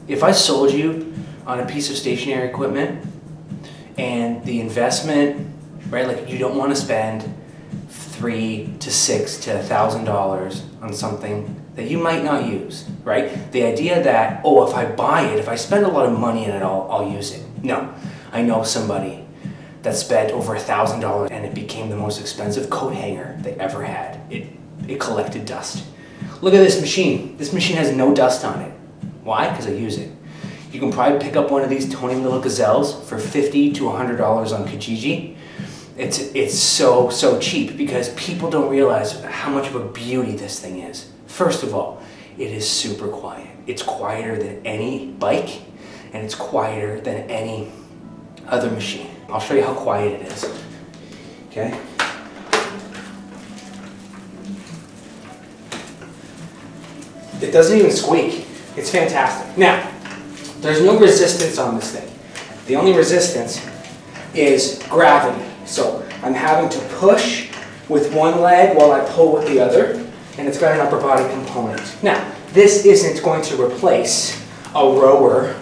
If I sold you on a piece of stationary equipment and the investment, right, like you don't want to spend $300 to $600 to $1,000 on something that you might not use, right? The idea that, oh, if I buy it, if I spend a lot of money in it, I'll use it. No, I know somebody that spent over $1,000 and it became the most expensive coat hanger they ever had. It collected dust. Look at this machine. This machine has no dust on it. Why? Because I use it. You can probably pick up one of these tiny little Gazelles for $50 to $100 on Kijiji. It's so cheap because people don't realize how much of a beauty this thing is. First of all, it is super quiet. It's quieter than any bike, and it's quieter than any other machine. I'll show you how quiet it is. Okay? It doesn't even squeak. It's fantastic. Now, there's no resistance on this thing. The only resistance is gravity. So I'm having to push with one leg while I pull with the other, and it's got an upper body component. Now, this isn't going to replace a rower.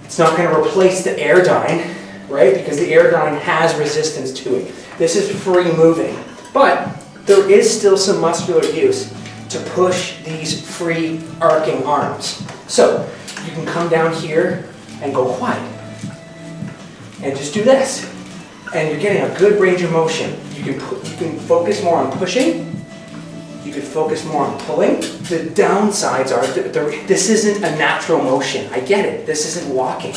It's not going to replace the Airdyne, right? Because the Airdyne has resistance to it. This is free moving. But there is still some muscular use to push these free arcing arms. So you can come down here and go quiet. And just do this. And you're getting a good range of motion. You can focus more on pushing. You can focus more on pulling. The downsides are this isn't a natural motion. I get it. This isn't walking.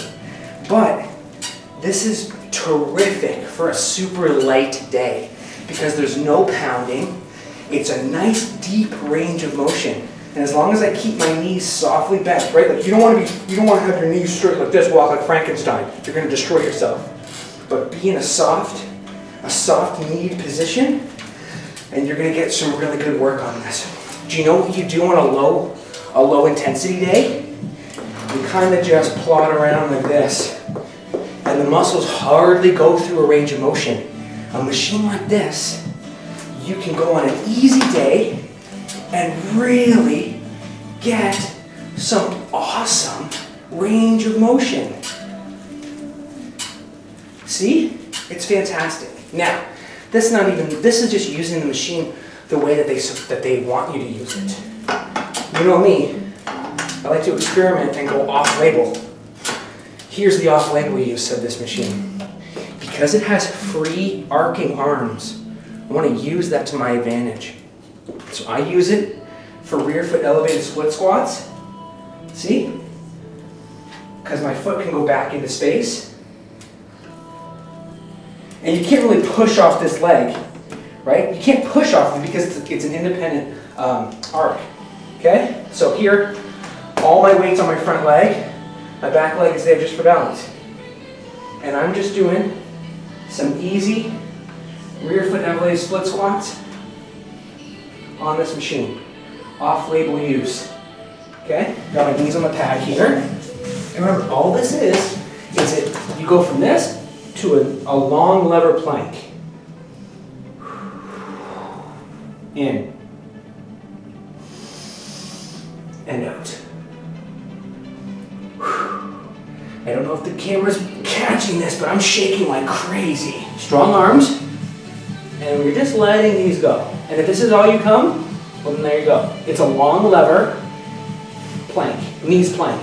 But this is terrific for a super light day because there's no pounding. It's a nice deep range of motion. And as long as I keep my knees softly bent, right? Like you don't want to have your knees straight like this, walk like Frankenstein. You're going to destroy yourself. But be in a soft kneed position, and you're going to get some really good work on this. Do you know what you do on a low intensity day? You kind of just plod around like this, and the muscles hardly go through a range of motion. A machine like this, you can go on an easy day and really get some awesome range of motion. See? It's fantastic. Now, this is just using the machine the way that they want you to use it. You know me, I like to experiment and go off-label. Here's the off-label use of this machine. Because it has free arcing arms, I want to use that to my advantage. So I use it for rear foot elevated split squats. See? Because my foot can go back into space. And you can't really push off this leg, right? You can't push off it because it's an independent arc, okay? So here, all my weight's on my front leg. My back leg is there just for balance. And I'm just doing some easy rear foot elevated split squats on this machine. Off-label use, okay? Got my knees on the pad here. And remember, all this is it, you go from this to a long lever plank. In. And out. I don't know if the camera's catching this, but I'm shaking like crazy. Strong arms. And we're just letting these go. And if this is all you come, well then there you go. It's a long lever plank, knees plank.